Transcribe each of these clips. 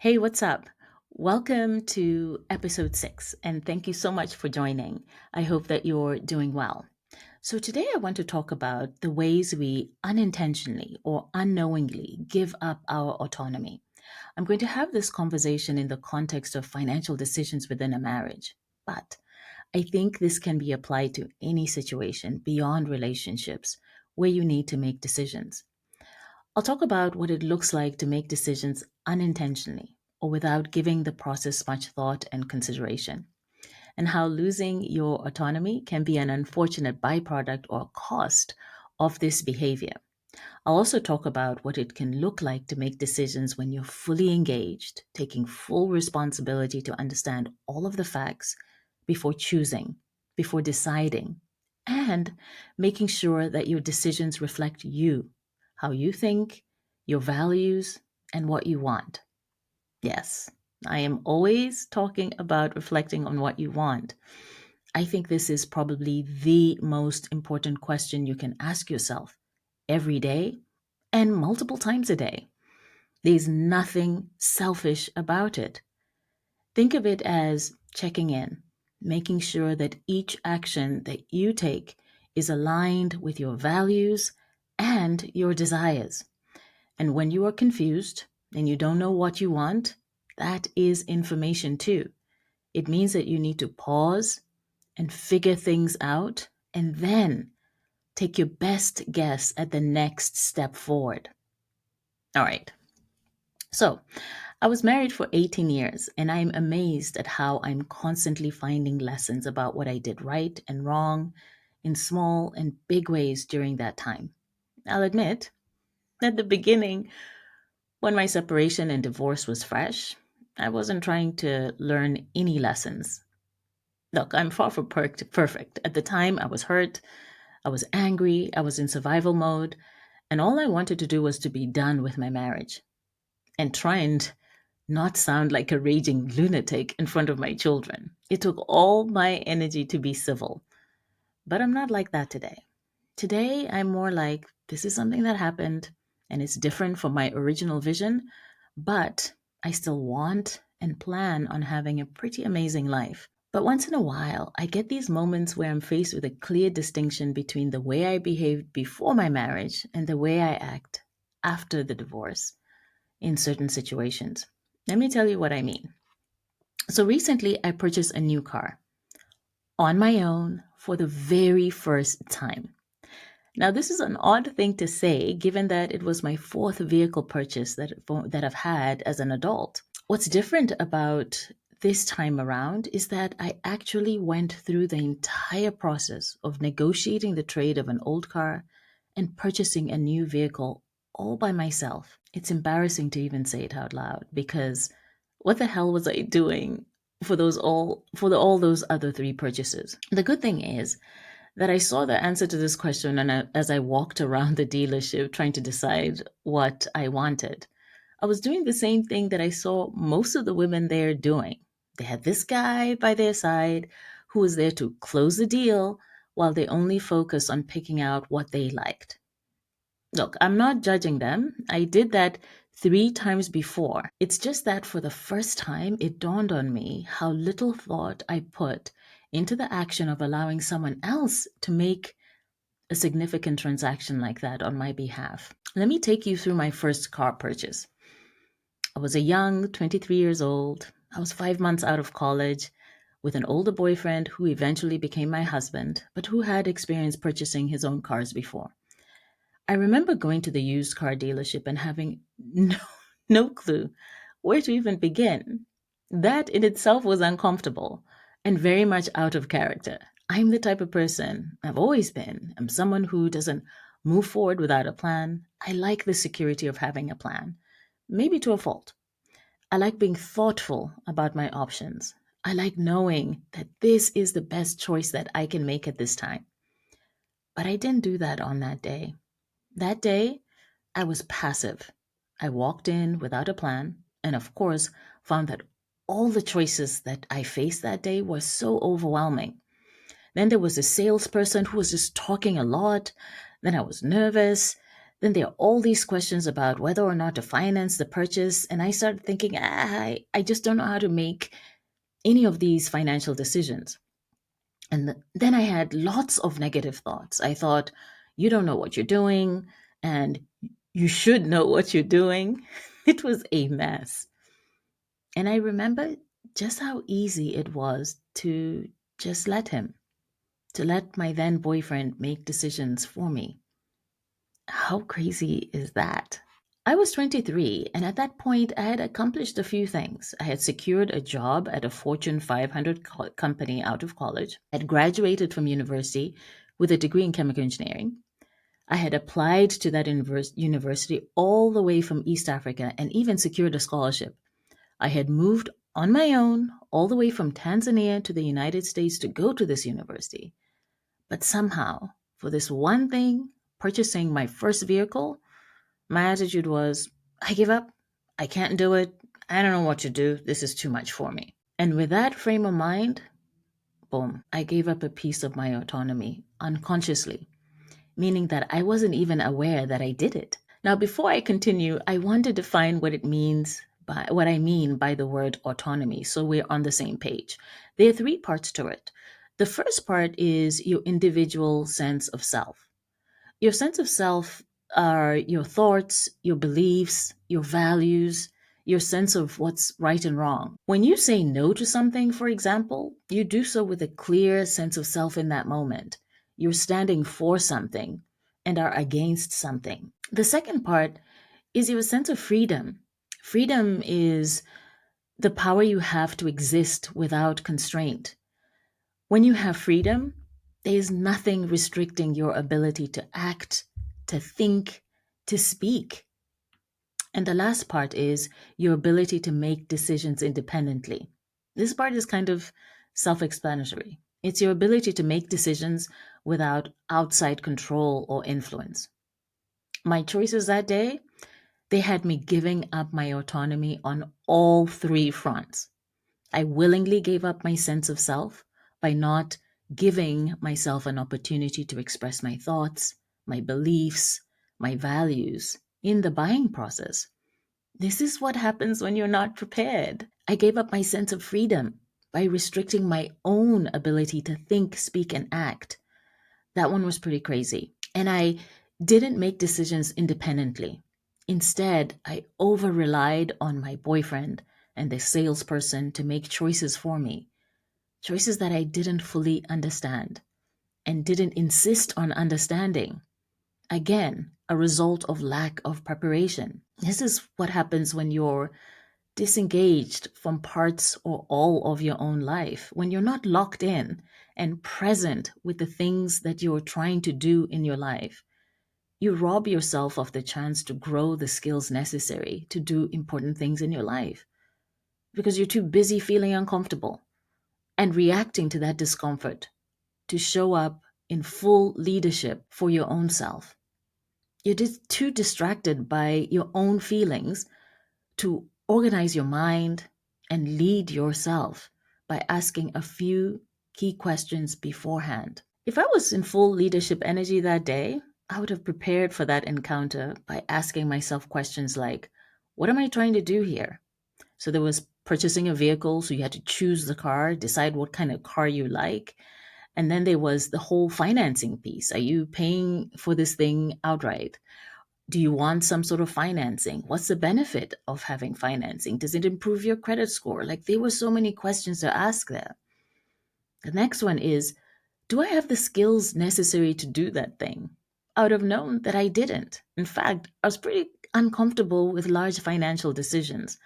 Hey, what's up? Welcome to episode 6, and thank you so much for joining. I hope that you're doing well. So, today I want to talk about the ways we unintentionally or unknowingly give up our autonomy. I'm going to have this conversation in the context of financial decisions within a marriage, but I think this can be applied to any situation beyond relationships where you need to make decisions. I'll talk about what it looks like to make decisions unintentionally or without giving the process much thought and consideration, and how losing your autonomy can be an unfortunate byproduct or cost of this behavior. I'll also talk about what it can look like to make decisions when you're fully engaged, taking full responsibility to understand all of the facts before choosing, before deciding, and making sure that your decisions reflect you, how you think, your values, and what you want. Yes, I am always talking about reflecting on what you want. I think this is probably the most important question you can ask yourself every day and multiple times a day. There's nothing selfish about it. Think of it as checking in, making sure that each action that you take is aligned with your values and your desires. And when you are confused and you don't know what you want, that is information too. It means that you need to pause and figure things out and then take your best guess at the next step forward. All right. So, I was married for 18 years, and I'm amazed at how I'm constantly finding lessons about what I did right and wrong in small and big ways during that time. I'll admit, at the beginning, when my separation and divorce was fresh, I wasn't trying to learn any lessons. Look, I'm far from perfect. At the time, I was hurt, I was angry, I was in survival mode, and all I wanted to do was to be done with my marriage and try and not sound like a raging lunatic in front of my children. It took all my energy to be civil. But I'm not like that today. Today, I'm more like this is something that happened and it's different from my original vision, but I still want and plan on having a pretty amazing life. But once in a while, I get these moments where I'm faced with a clear distinction between the way I behaved before my marriage and the way I act after the divorce in certain situations. Let me tell you what I mean. So recently, I purchased a new car on my own for the very first time. Now, this is an odd thing to say, given that it was my fourth vehicle purchase that I've had as an adult. What's different about this time around is that I actually went through the entire process of negotiating the trade of an old car and purchasing a new vehicle all by myself. It's embarrassing to even say it out loud because what the hell was I doing for all those other three purchases? The good thing is that I saw the answer to this question as I walked around the dealership trying to decide what I wanted. I was doing the same thing that I saw most of the women there doing. They had this guy by their side who was there to close the deal while they only focused on picking out what they liked. Look, I'm not judging them. I did that 3 times before. It's just that for the first time, it dawned on me how little thought I put into the action of allowing someone else to make a significant transaction like that on my behalf. Let me take you through my first car purchase. I was a young 23 years old. I was 5 months out of college with an older boyfriend who eventually became my husband, but who had experience purchasing his own cars before. I remember going to the used car dealership and having no clue where to even begin. That in itself was uncomfortable and very much out of character. I'm the type of person, I've always been. I'm someone who doesn't move forward without a plan. I like the security of having a plan, maybe to a fault. I like being thoughtful about my options. I like knowing that this is the best choice that I can make at this time. But I didn't do that on that day. That day, I was passive. I walked in without a plan and, of course, found that all the choices that I faced that day were so overwhelming. Then there was a salesperson who was just talking a lot. Then I was nervous. Then there are all these questions about whether or not to finance the purchase. And I started thinking, I just don't know how to make any of these financial decisions. And then I had lots of negative thoughts. I thought, you don't know what you're doing, and you should know what you're doing. It was a mess. And I remember just how easy it was to just let him, to let my then boyfriend make decisions for me. How crazy is that? I was 23, and at that point, I had accomplished a few things. I had secured a job at a Fortune 500 company out of college. I had graduated from university with a degree in chemical engineering. I had applied to that university all the way from East Africa and even secured a scholarship. I had moved on my own all the way from Tanzania to the United States to go to this university. But somehow, for this one thing, purchasing my first vehicle, my attitude was, I give up. I can't do it. I don't know what to do. This is too much for me. And with that frame of mind, boom, I gave up a piece of my autonomy unconsciously, meaning that I wasn't even aware that I did it. Now, before I continue, I want to define what I mean by the word autonomy so we're on the same page. There are three parts to it. The first part is your individual sense of self. Your sense of self are your thoughts, your beliefs, your values, your sense of what's right and wrong. When you say no to something, for example, you do so with a clear sense of self in that moment. You're standing for something and are against something. The second part is your sense of freedom. Freedom is the power you have to exist without constraint. When you have freedom, there is nothing restricting your ability to act, to think, to speak. And the last part is your ability to make decisions independently. This part is kind of self explanatory. It's your ability to make decisions without outside control or influence. My choices that day, they had me giving up my autonomy on all three fronts. I willingly gave up my sense of self by not giving myself an opportunity to express my thoughts, my beliefs, my values in the buying process. This is what happens when you're not prepared. I gave up my sense of freedom by restricting my own ability to think, speak, and act. That one was pretty crazy. And I didn't make decisions independently. Instead, I over relied on my boyfriend and the salesperson to make choices for me, choices that I didn't fully understand and didn't insist on understanding. Again, a result of lack of preparation. This is what happens when you're disengaged from parts or all of your own life, when you're not locked in and present with the things that you're trying to do in your life. You rob yourself of the chance to grow the skills necessary to do important things in your life because you're too busy feeling uncomfortable and reacting to that discomfort to show up in full leadership for your own self. You're just too distracted by your own feelings to organize your mind and lead yourself by asking a few key questions beforehand. If I was in full leadership energy that day, I would have prepared for that encounter by asking myself questions like, what am I trying to do here? So there was purchasing a vehicle, so you had to choose the car, decide what kind of car you like. And then there was the whole financing piece. Are you paying for this thing outright? Do you want some sort of financing? What's the benefit of having financing? Does it improve your credit score? Like there were so many questions to ask there. The next one is, do I have the skills necessary to do that thing? I would have known that I didn't. In fact, I was pretty uncomfortable with large financial decisions.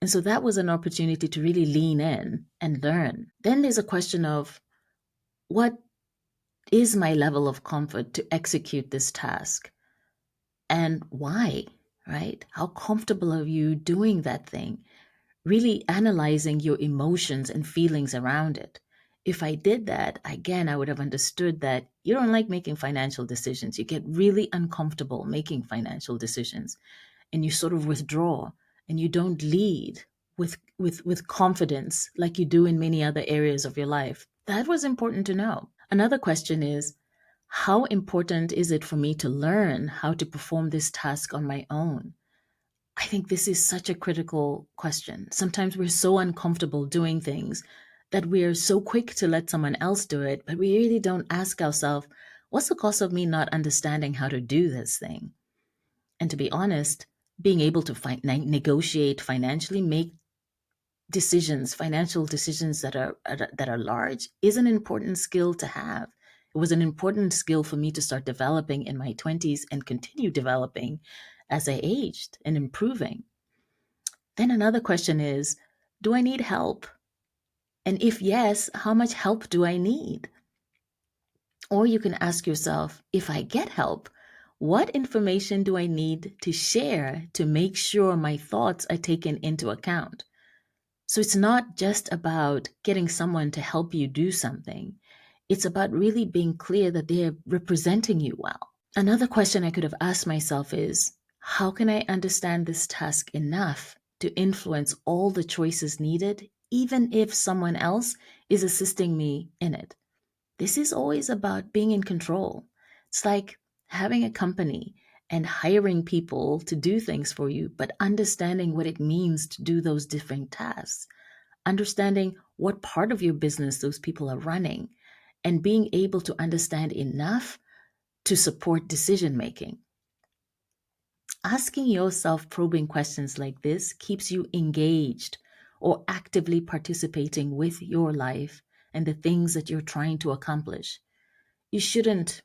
And so that was an opportunity to really lean in and learn. Then there's a question of what is my level of comfort to execute this task and why, right? How comfortable are you doing that thing? Really analyzing your emotions and feelings around it. If I did that, again, I would have understood that you don't like making financial decisions. You get really uncomfortable making financial decisions and you sort of withdraw and you don't lead with confidence like you do in many other areas of your life. That was important to know. Another question is, How important is it for me to learn how to perform this task on my own? I think this is such a critical question. Sometimes we're so uncomfortable doing things that we're so quick to let someone else do it, but we really don't ask ourselves, what's the cost of me not understanding how to do this thing? And to be honest, being able to negotiate financially, make decisions, financial decisions that are large, is an important skill to have. It was an important skill for me to start developing in my 20s and continue developing as I aged and improving. Then another question is, do I need help? And if yes, how much help do I need? Or you can ask yourself, if I get help, what information do I need to share to make sure my thoughts are taken into account? So it's not just about getting someone to help you do something. It's about really being clear that they're representing you well. Another question I could have asked myself is, how can I understand this task enough to influence all the choices needed, even if someone else is assisting me in it? This is always about being in control. It's like having a company and hiring people to do things for you, but understanding what it means to do those different tasks, understanding what part of your business those people are running, and being able to understand enough to support decision making. Asking yourself probing questions like this keeps you engaged or actively participating with your life and the things that you're trying to accomplish. We shouldn't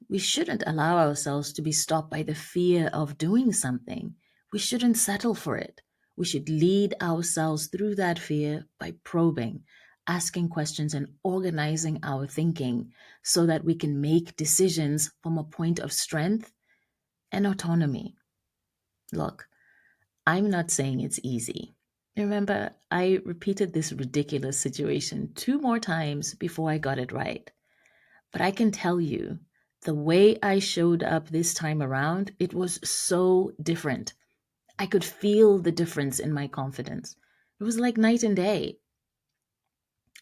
allow ourselves to be stopped by the fear of doing something. We shouldn't settle for it. We should lead ourselves through that fear by probing, asking questions, and organizing our thinking so that we can make decisions from a point of strength and autonomy. Look, I'm not saying it's easy. Remember, I repeated this ridiculous situation 2 more times before I got it right. But I can tell you, the way I showed up this time around, it was so different. I could feel the difference in my confidence. It was like night and day.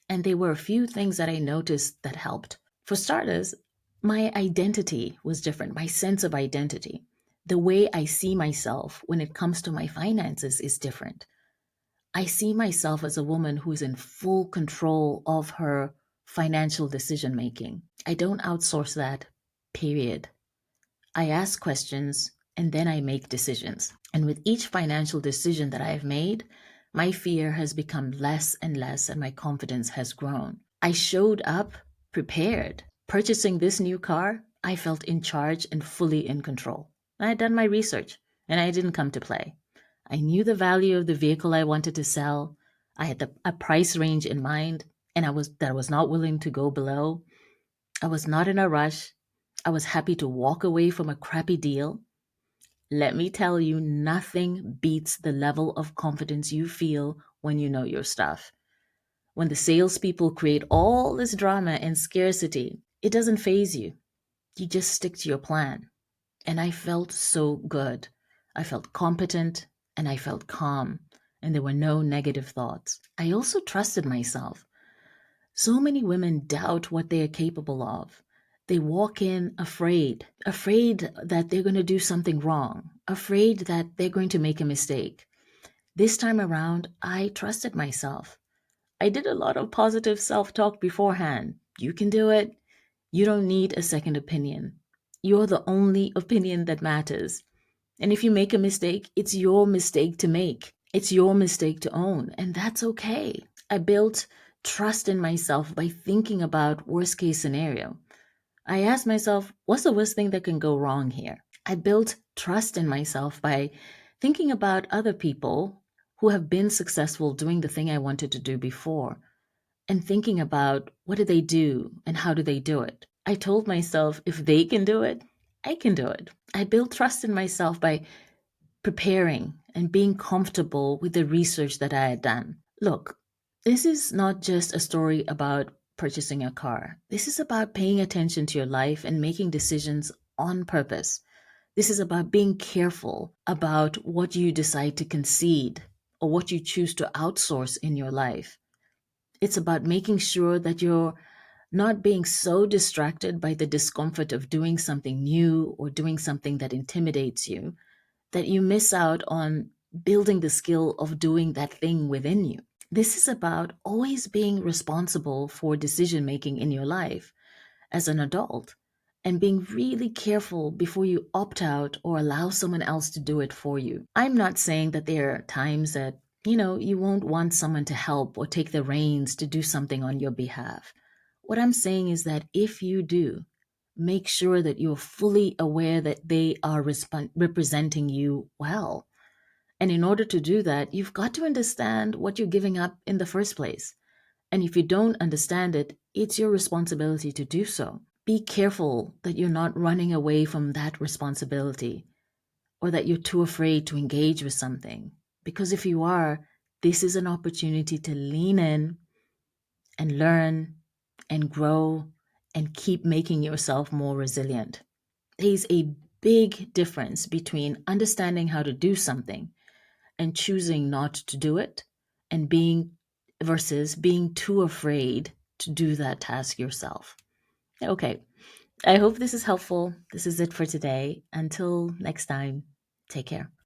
And there were a few things that I noticed that helped. For starters, my identity was different, my sense of identity. The way I see myself when it comes to my finances is different. I see myself as a woman who is in full control of her financial decision making. I don't outsource that, period. I ask questions and then I make decisions. And with each financial decision that I have made, my fear has become less and less and my confidence has grown. I showed up prepared. Purchasing this new car, I felt in charge and fully in control. I had done my research and I didn't come to play. I knew the value of the vehicle I wanted to sell. I had a price range in mind and I was not willing to go below. I was not in a rush. I was happy to walk away from a crappy deal. Let me tell you, nothing beats the level of confidence you feel when you know your stuff. When the salespeople create all this drama and scarcity, it doesn't faze you. You just stick to your plan. And I felt so good. I felt competent and I felt calm, and there were no negative thoughts. I also trusted myself. So many women doubt what they are capable of. They walk in afraid that they're going to do something wrong, afraid that they're going to make a mistake. This time around, I trusted myself. I did a lot of positive self talk beforehand. You can do it. You don't need a second opinion. You're the only opinion that matters. And if you make a mistake, it's your mistake to make. It's your mistake to own, and that's okay. I built trust in myself by thinking about worst case scenario. I asked myself, what's the worst thing that can go wrong here? I built trust in myself by thinking about other people who have been successful doing the thing I wanted to do before and thinking about what do they do and how do they do it. I told myself, if they can do it, I can do it. I built trust in myself by preparing and being comfortable with the research that I had done. Look, this is not just a story about purchasing a car. This is about paying attention to your life and making decisions on purpose. This is about being careful about what you decide to concede or what you choose to outsource in your life. It's about making sure that you're not being so distracted by the discomfort of doing something new or doing something that intimidates you that you miss out on building the skill of doing that thing within you. This is about always being responsible for decision making in your life as an adult and being really careful before you opt out or allow someone else to do it for you. I'm not saying that there are times that, you won't want someone to help or take the reins to do something on your behalf. What I'm saying is that if you do, make sure that you're fully aware that they are representing you well. And in order to do that, you've got to understand what you're giving up in the first place. And if you don't understand it, it's your responsibility to do so. Be careful that you're not running away from that responsibility or that you're too afraid to engage with something. Because if you are, this is an opportunity to lean in and learn and grow and keep making yourself more resilient. There's a big difference between understanding how to do something and choosing not to do it and being versus being too afraid to do that task yourself. Okay, I hope this is helpful. This is it for today. Until next time, take care.